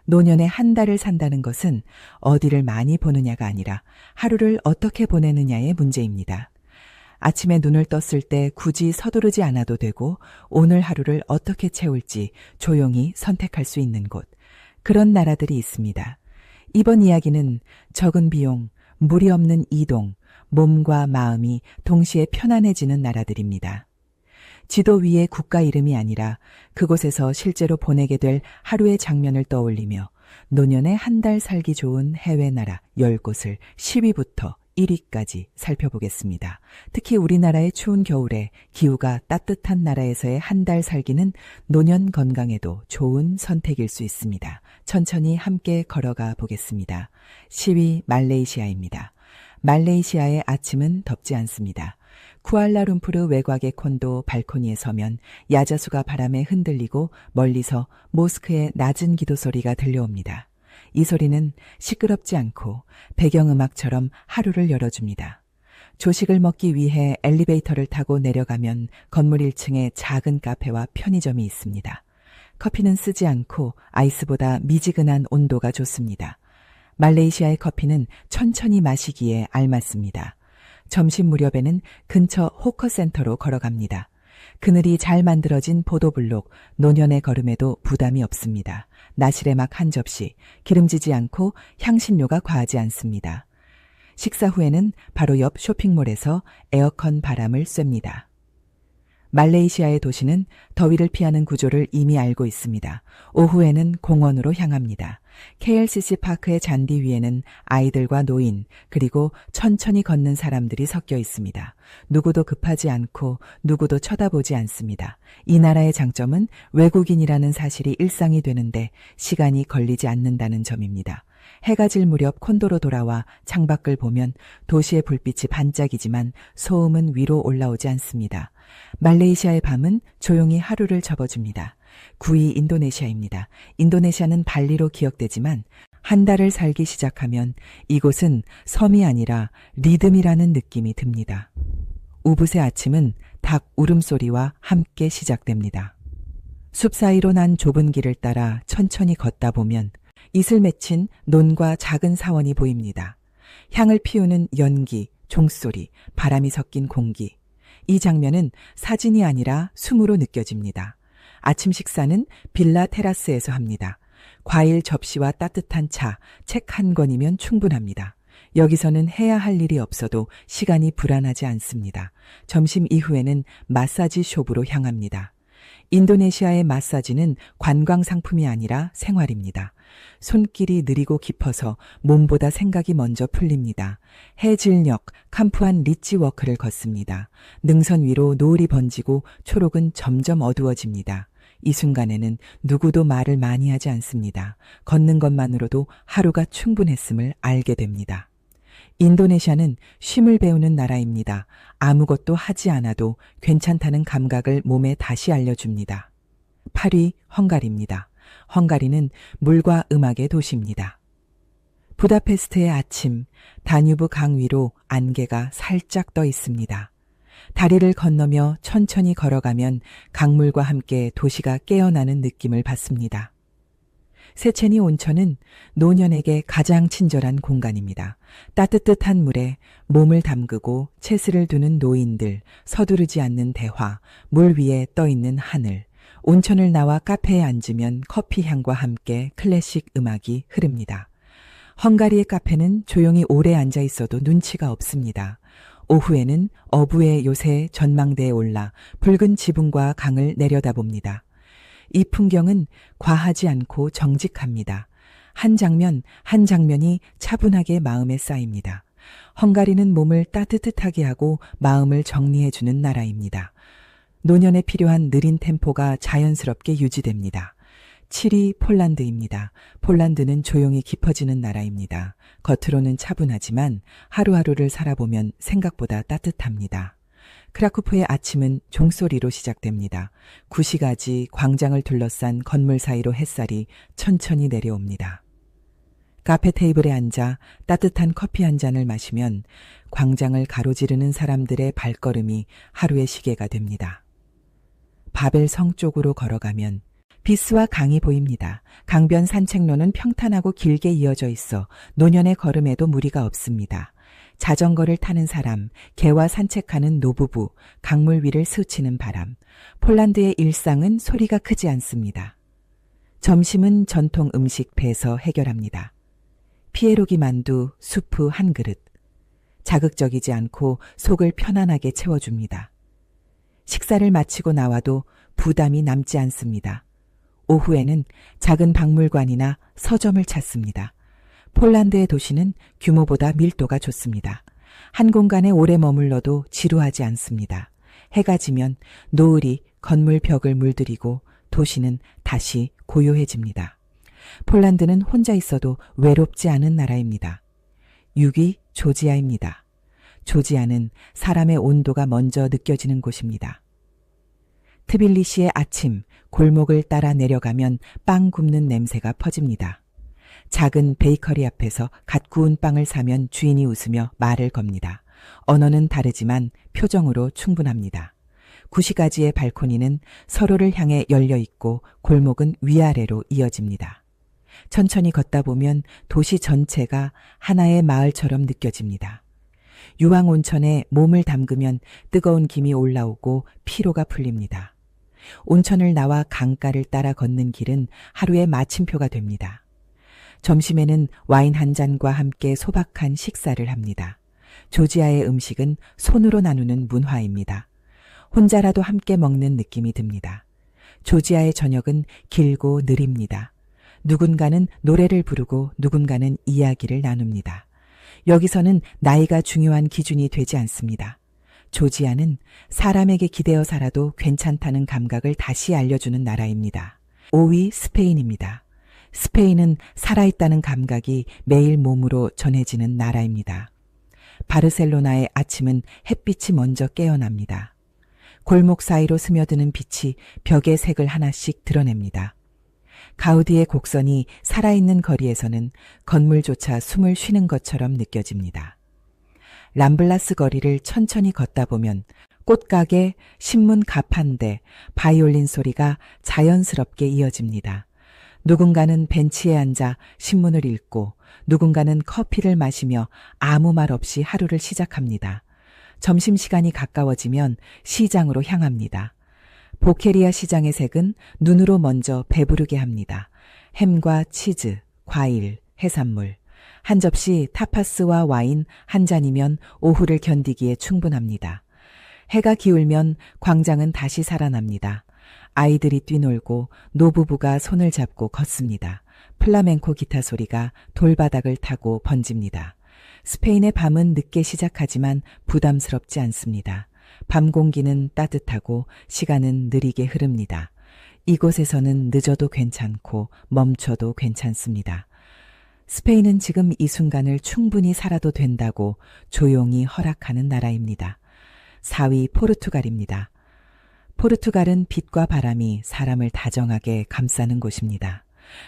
노년의 한 달을 산다는 것은 어디를 많이 보느냐가 아니라 하루를 어떻게 보내느냐의 문제입니다. 아침에 눈을 떴을 때 굳이 서두르지 않아도 되고 오늘 하루를 어떻게 채울지 조용히 선택할 수 있는 곳. 그런 나라들이 있습니다. 이번 이야기는 적은 비용, 무리 없는 이동, 몸과 마음이 동시에 편안해지는 나라들입니다. 지도 위의 국가 이름이 아니라 그곳에서 실제로 보내게 될 하루의 장면을 떠올리며 노년의 한 달 살기 좋은 해외 나라 10곳을 10위부터 1위까지 살펴보겠습니다. 특히 우리나라의 추운 겨울에 기후가 따뜻한 나라에서의 한 달 살기는 노년 건강에도 좋은 선택일 수 있습니다. 천천히 함께 걸어가 보겠습니다. 10위 말레이시아입니다. 말레이시아의 아침은 덥지 않습니다. 쿠알라룸푸르 외곽의 콘도 발코니에 서면 야자수가 바람에 흔들리고 멀리서 모스크의 낮은 기도 소리가 들려옵니다. 이 소리는 시끄럽지 않고 배경음악처럼 하루를 열어줍니다. 조식을 먹기 위해 엘리베이터를 타고 내려가면 건물 1층에 작은 카페와 편의점이 있습니다. 커피는 쓰지 않고 아이스보다 미지근한 온도가 좋습니다. 말레이시아의 커피는 천천히 마시기에 알맞습니다. 점심 무렵에는 근처 호커센터로 걸어갑니다. 그늘이 잘 만들어진 보도블록, 노년의 걸음에도 부담이 없습니다. 나시레막 한 접시, 기름지지 않고 향신료가 과하지 않습니다. 식사 후에는 바로 옆 쇼핑몰에서 에어컨 바람을 쐐니다. 말레이시아의 도시는 더위를 피하는 구조를 이미 알고 있습니다. 오후에는 공원으로 향합니다. KLCC 파크의 잔디 위에는 아이들과 노인, 그리고 천천히 걷는 사람들이 섞여 있습니다. 누구도 급하지 않고 누구도 쳐다보지 않습니다. 이 나라의 장점은 외국인이라는 사실이 일상이 되는데 시간이 걸리지 않는다는 점입니다. 해가 질 무렵 콘도로 돌아와 창밖을 보면 도시의 불빛이 반짝이지만 소음은 위로 올라오지 않습니다. 말레이시아의 밤은 조용히 하루를 접어줍니다. 9위 인도네시아입니다. 인도네시아는 발리로 기억되지만 한 달을 살기 시작하면 이곳은 섬이 아니라 리듬이라는 느낌이 듭니다. 우붓의 아침은 닭 울음소리와 함께 시작됩니다. 숲 사이로 난 좁은 길을 따라 천천히 걷다 보면 이슬 맺힌 논과 작은 사원이 보입니다. 향을 피우는 연기, 종소리, 바람이 섞인 공기. 이 장면은 사진이 아니라 숨으로 느껴집니다. 아침 식사는 빌라 테라스에서 합니다. 과일 접시와 따뜻한 차, 책 한 권이면 충분합니다. 여기서는 해야 할 일이 없어도 시간이 불안하지 않습니다. 점심 이후에는 마사지 숍으로 향합니다. 인도네시아의 마사지는 관광 상품이 아니라 생활입니다. 손길이 느리고 깊어서 몸보다 생각이 먼저 풀립니다. 해질녘 캄푸한 리치워크를 걷습니다. 능선 위로 노을이 번지고 초록은 점점 어두워집니다. 이 순간에는 누구도 말을 많이 하지 않습니다. 걷는 것만으로도 하루가 충분했음을 알게 됩니다. 인도네시아는 쉼을 배우는 나라입니다. 아무것도 하지 않아도 괜찮다는 감각을 몸에 다시 알려줍니다. 8위 헝가리입니다. 헝가리는 물과 음악의 도시입니다. 부다페스트의 아침, 다뉴브 강 위로 안개가 살짝 떠 있습니다. 다리를 건너며 천천히 걸어가면 강물과 함께 도시가 깨어나는 느낌을 받습니다. 세체니 온천은 노년에게 가장 친절한 공간입니다. 따뜻한 물에 몸을 담그고 채스를 두는 노인들, 서두르지 않는 대화, 물 위에 떠있는 하늘, 온천을 나와 카페에 앉으면 커피 향과 함께 클래식 음악이 흐릅니다. 헝가리의 카페는 조용히 오래 앉아 있어도 눈치가 없습니다. 오후에는 어부의 요새 전망대에 올라 붉은 지붕과 강을 내려다봅니다. 이 풍경은 과하지 않고 정직합니다. 한 장면 한 장면이 차분하게 마음에 쌓입니다. 헝가리는 몸을 따뜻하게 하고 마음을 정리해주는 나라입니다. 노년에 필요한 느린 템포가 자연스럽게 유지됩니다. 7위 폴란드입니다. 폴란드는 조용히 깊어지는 나라입니다. 겉으로는 차분하지만 하루하루를 살아보면 생각보다 따뜻합니다. 크라쿠프의 아침은 종소리로 시작됩니다. 구시가지 광장을 둘러싼 건물 사이로 햇살이 천천히 내려옵니다. 카페 테이블에 앉아 따뜻한 커피 한 잔을 마시면 광장을 가로지르는 사람들의 발걸음이 하루의 시계가 됩니다. 바벨 성 쪽으로 걸어가면 비스와 강이 보입니다. 강변 산책로는 평탄하고 길게 이어져 있어 노년의 걸음에도 무리가 없습니다. 자전거를 타는 사람, 개와 산책하는 노부부, 강물 위를 스치는 바람. 폴란드의 일상은 소리가 크지 않습니다. 점심은 전통 음식 배에서 해결합니다. 피에로기 만두, 수프 한 그릇. 자극적이지 않고 속을 편안하게 채워줍니다. 식사를 마치고 나와도 부담이 남지 않습니다. 오후에는 작은 박물관이나 서점을 찾습니다. 폴란드의 도시는 규모보다 밀도가 좋습니다. 한 공간에 오래 머물러도 지루하지 않습니다. 해가 지면 노을이 건물 벽을 물들이고 도시는 다시 고요해집니다. 폴란드는 혼자 있어도 외롭지 않은 나라입니다. 6위 조지아입니다. 조지아는 사람의 온도가 먼저 느껴지는 곳입니다. 트빌리시의 아침, 골목을 따라 내려가면 빵 굽는 냄새가 퍼집니다. 작은 베이커리 앞에서 갓 구운 빵을 사면 주인이 웃으며 말을 겁니다. 언어는 다르지만 표정으로 충분합니다. 구시가지의 발코니는 서로를 향해 열려 있고 골목은 위아래로 이어집니다. 천천히 걷다 보면 도시 전체가 하나의 마을처럼 느껴집니다. 유황온천에 몸을 담그면 뜨거운 김이 올라오고 피로가 풀립니다. 온천을 나와 강가를 따라 걷는 길은 하루의 마침표가 됩니다. 점심에는 와인 한 잔과 함께 소박한 식사를 합니다. 조지아의 음식은 손으로 나누는 문화입니다. 혼자라도 함께 먹는 느낌이 듭니다. 조지아의 저녁은 길고 느립니다. 누군가는 노래를 부르고 누군가는 이야기를 나눕니다. 여기서는 나이가 중요한 기준이 되지 않습니다. 조지아는 사람에게 기대어 살아도 괜찮다는 감각을 다시 알려주는 나라입니다. 5위 스페인입니다. 스페인은 살아있다는 감각이 매일 몸으로 전해지는 나라입니다. 바르셀로나의 아침은 햇빛이 먼저 깨어납니다. 골목 사이로 스며드는 빛이 벽의 색을 하나씩 드러냅니다. 가우디의 곡선이 살아있는 거리에서는 건물조차 숨을 쉬는 것처럼 느껴집니다. 람블라스 거리를 천천히 걷다 보면 꽃가게, 신문 가판대, 바이올린 소리가 자연스럽게 이어집니다. 누군가는 벤치에 앉아 신문을 읽고 누군가는 커피를 마시며 아무 말 없이 하루를 시작합니다. 점심시간이 가까워지면 시장으로 향합니다. 보케리아 시장의 색은 눈으로 먼저 배부르게 합니다. 햄과 치즈, 과일, 해산물. 한 접시 타파스와 와인 한 잔이면 오후를 견디기에 충분합니다. 해가 기울면 광장은 다시 살아납니다. 아이들이 뛰놀고 노부부가 손을 잡고 걷습니다. 플라멩코 기타 소리가 돌바닥을 타고 번집니다. 스페인의 밤은 늦게 시작하지만 부담스럽지 않습니다. 밤 공기는 따뜻하고 시간은 느리게 흐릅니다. 이곳에서는 늦어도 괜찮고 멈춰도 괜찮습니다. 스페인은 지금 이 순간을 충분히 살아도 된다고 조용히 허락하는 나라입니다. 4위 포르투갈입니다. 포르투갈은 빛과 바람이 사람을 다정하게 감싸는 곳입니다.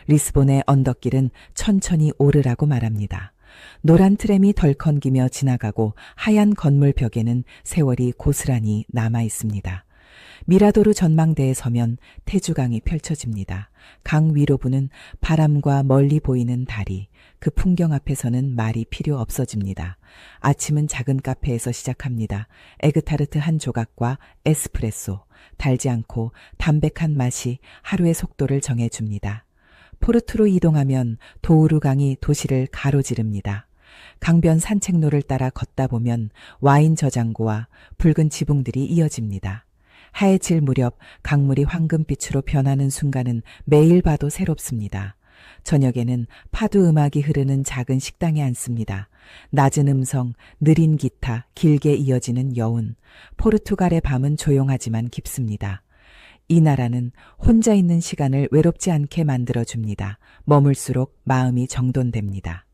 리스본의 언덕길은 천천히 오르라고 말합니다. 노란 트램이 덜컹기며 지나가고 하얀 건물 벽에는 세월이 고스란히 남아 있습니다. 미라도르 전망대에 서면 태주강이 펼쳐집니다. 강 위로 부는 바람과 멀리 보이는 다리, 그 풍경 앞에서는 말이 필요 없어집니다. 아침은 작은 카페에서 시작합니다. 에그타르트 한 조각과 에스프레소, 달지 않고 담백한 맛이 하루의 속도를 정해줍니다. 포르투로 이동하면 도우르강이 도시를 가로지릅니다. 강변 산책로를 따라 걷다 보면 와인 저장고와 붉은 지붕들이 이어집니다. 하얘질 무렵 강물이 황금빛으로 변하는 순간은 매일 봐도 새롭습니다. 저녁에는 파도 음악이 흐르는 작은 식당에 앉습니다. 낮은 음성, 느린 기타, 길게 이어지는 여운. 포르투갈의 밤은 조용하지만 깊습니다. 이 나라는 혼자 있는 시간을 외롭지 않게 만들어줍니다. 머물수록 마음이 정돈됩니다.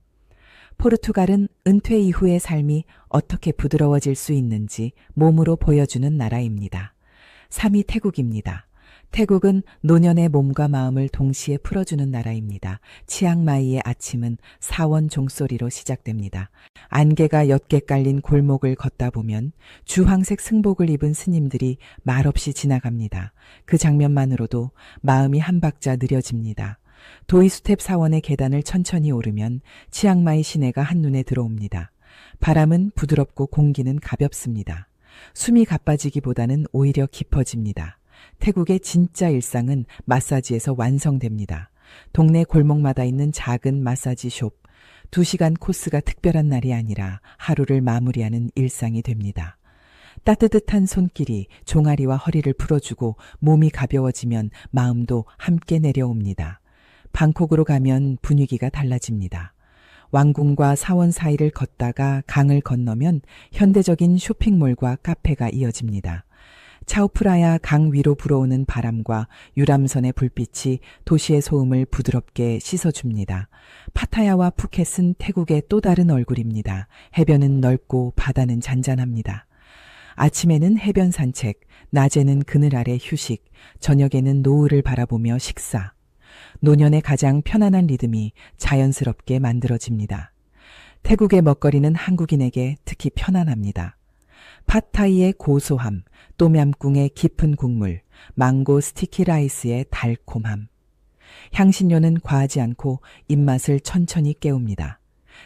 포르투갈은 은퇴 이후의 삶이 어떻게 부드러워질 수 있는지 몸으로 보여주는 나라입니다. 3위 태국입니다. 태국은 노년의 몸과 마음을 동시에 풀어주는 나라입니다. 치앙마이의 아침은 사원 종소리로 시작됩니다. 안개가 옅게 깔린 골목을 걷다 보면 주황색 승복을 입은 스님들이 말없이 지나갑니다. 그 장면만으로도 마음이 한 박자 느려집니다. 도이스텝 사원의 계단을 천천히 오르면 치앙마이 시내가 한눈에 들어옵니다. 바람은 부드럽고 공기는 가볍습니다. 숨이 가빠지기보다는 오히려 깊어집니다. 태국의 진짜 일상은 마사지에서 완성됩니다. 동네 골목마다 있는 작은 마사지 숍. 2시간 코스가 특별한 날이 아니라 하루를 마무리하는 일상이 됩니다. 따뜻한 손길이 종아리와 허리를 풀어주고 몸이 가벼워지면 마음도 함께 내려옵니다. 방콕으로 가면 분위기가 달라집니다. 왕궁과 사원 사이를 걷다가 강을 건너면 현대적인 쇼핑몰과 카페가 이어집니다. 차오프라야 강 위로 불어오는 바람과 유람선의 불빛이 도시의 소음을 부드럽게 씻어줍니다. 파타야와 푸켓은 태국의 또 다른 얼굴입니다. 해변은 넓고 바다는 잔잔합니다. 아침에는 해변 산책, 낮에는 그늘 아래 휴식, 저녁에는 노을을 바라보며 식사. 노년의 가장 편안한 리듬이 자연스럽게 만들어집니다. 태국의 먹거리는 한국인에게 특히 편안합니다. 팟타이의 고소함, 똠얌꿍의 깊은 국물, 망고 스티키 라이스의 달콤함. 향신료는 과하지 않고 입맛을 천천히 깨웁니다.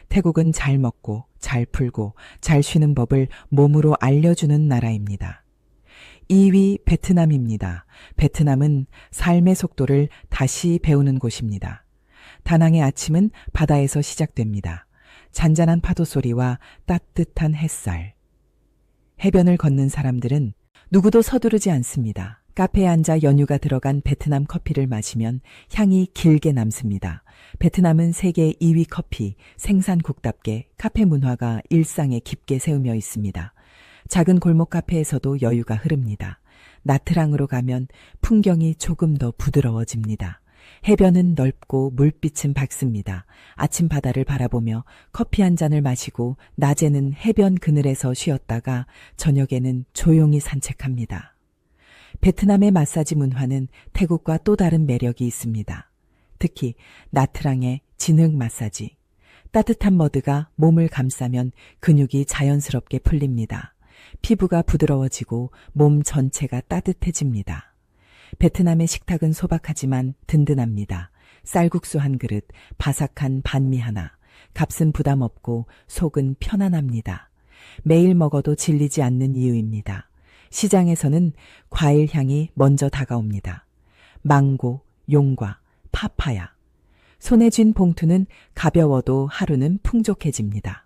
태국은 잘 먹고 잘 풀고 잘 쉬는 법을 몸으로 알려주는 나라입니다. 2위 베트남입니다. 베트남은 삶의 속도를 다시 배우는 곳입니다. 다낭의 아침은 바다에서 시작됩니다. 잔잔한 파도 소리와 따뜻한 햇살. 해변을 걷는 사람들은 누구도 서두르지 않습니다. 카페에 앉아 연유가 들어간 베트남 커피를 마시면 향이 길게 남습니다. 베트남은 세계 2위 커피, 생산국답게 카페 문화가 일상에 깊게 새우며 있습니다. 작은 골목 카페에서도 여유가 흐릅니다. 나트랑으로 가면 풍경이 조금 더 부드러워집니다. 해변은 넓고 물빛은 밝습니다. 아침 바다를 바라보며 커피 한 잔을 마시고 낮에는 해변 그늘에서 쉬었다가 저녁에는 조용히 산책합니다. 베트남의 마사지 문화는 태국과 또 다른 매력이 있습니다. 특히 나트랑의 진흙 마사지. 따뜻한 머드가 몸을 감싸면 근육이 자연스럽게 풀립니다. 피부가 부드러워지고 몸 전체가 따뜻해집니다. 베트남의 식탁은 소박하지만 든든합니다. 쌀국수 한 그릇, 바삭한 반미 하나, 값은 부담 없고 속은 편안합니다. 매일 먹어도 질리지 않는 이유입니다. 시장에서는 과일 향이 먼저 다가옵니다. 망고, 용과, 파파야. 손에 쥔 봉투는 가벼워도 하루는 풍족해집니다.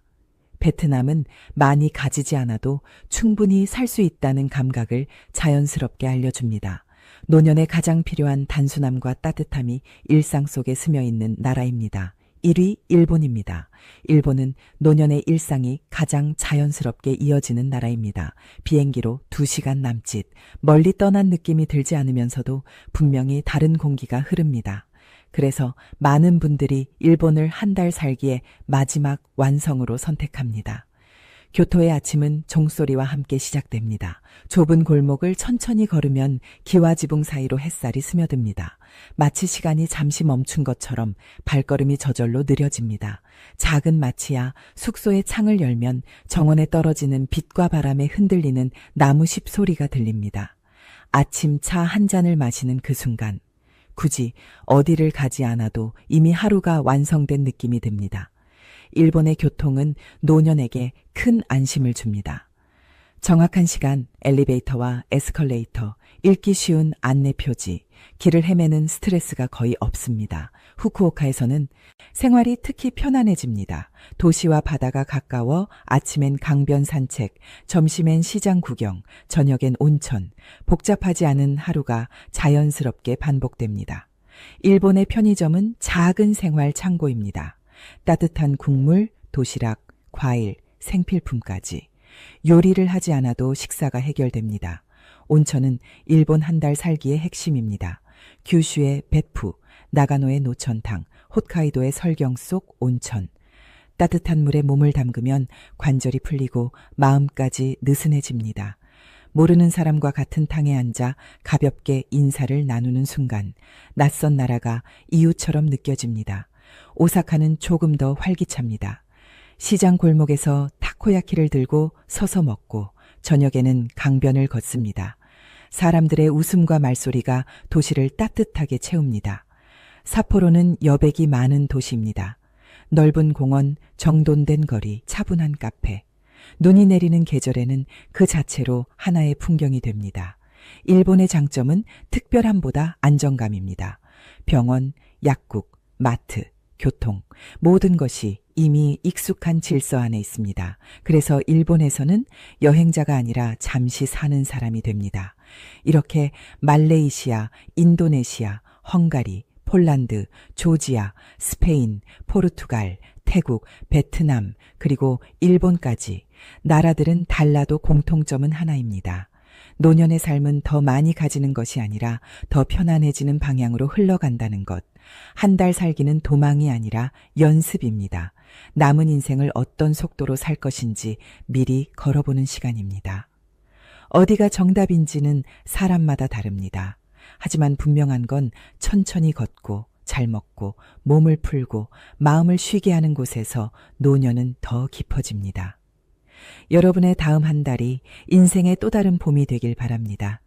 베트남은 많이 가지지 않아도 충분히 살 수 있다는 감각을 자연스럽게 알려줍니다. 노년에 가장 필요한 단순함과 따뜻함이 일상 속에 스며있는 나라입니다. 1위 일본입니다. 일본은 노년의 일상이 가장 자연스럽게 이어지는 나라입니다. 비행기로 2시간 남짓, 멀리 떠난 느낌이 들지 않으면서도 분명히 다른 공기가 흐릅니다. 그래서 많은 분들이 일본을 한 달 살기에 마지막 완성으로 선택합니다. 교토의 아침은 종소리와 함께 시작됩니다. 좁은 골목을 천천히 걸으면 기와 지붕 사이로 햇살이 스며듭니다. 마치 시간이 잠시 멈춘 것처럼 발걸음이 저절로 느려집니다. 작은 마치야 숙소의 창을 열면 정원에 떨어지는 빛과 바람에 흔들리는 나무십 소리가 들립니다. 아침 차 한 잔을 마시는 그 순간 굳이 어디를 가지 않아도 이미 하루가 완성된 느낌이 듭니다. 일본의 교통은 노년에게 큰 안심을 줍니다. 정확한 시간, 엘리베이터와 에스컬레이터, 읽기 쉬운 안내 표지, 길을 헤매는 스트레스가 거의 없습니다. 후쿠오카에서는 생활이 특히 편안해집니다. 도시와 바다가 가까워 아침엔 강변 산책, 점심엔 시장 구경, 저녁엔 온천, 복잡하지 않은 하루가 자연스럽게 반복됩니다. 일본의 편의점은 작은 생활 창고입니다. 따뜻한 국물, 도시락, 과일, 생필품까지. 요리를 하지 않아도 식사가 해결됩니다. 온천은 일본 한 달 살기의 핵심입니다. 규슈의 베푸, 나가노의 노천탕, 홋카이도의 설경 속 온천. 따뜻한 물에 몸을 담그면 관절이 풀리고 마음까지 느슨해집니다. 모르는 사람과 같은 탕에 앉아 가볍게 인사를 나누는 순간 낯선 나라가 이웃처럼 느껴집니다. 오사카는 조금 더 활기찹니다. 시장 골목에서 타코야키를 들고 서서 먹고 저녁에는 강변을 걷습니다. 사람들의 웃음과 말소리가 도시를 따뜻하게 채웁니다. 삿포로는 여백이 많은 도시입니다. 넓은 공원, 정돈된 거리, 차분한 카페. 눈이 내리는 계절에는 그 자체로 하나의 풍경이 됩니다. 일본의 장점은 특별함보다 안정감입니다. 병원, 약국, 마트, 교통, 모든 것이 이미 익숙한 질서 안에 있습니다. 그래서 일본에서는 여행자가 아니라 잠시 사는 사람이 됩니다. 이렇게 말레이시아, 인도네시아, 헝가리, 폴란드, 조지아, 스페인, 포르투갈, 태국, 베트남, 그리고 일본까지 나라들은 달라도 공통점은 하나입니다. 노년의 삶은 더 많이 가지는 것이 아니라 더 편안해지는 방향으로 흘러간다는 것. 한 달 살기는 도망이 아니라 연습입니다. 남은 인생을 어떤 속도로 살 것인지 미리 걸어보는 시간입니다. 어디가 정답인지는 사람마다 다릅니다. 하지만 분명한 건 천천히 걷고 잘 먹고 몸을 풀고 마음을 쉬게 하는 곳에서 노년은 더 깊어집니다. 여러분의 다음 한 달이 인생의 또 다른 봄이 되길 바랍니다.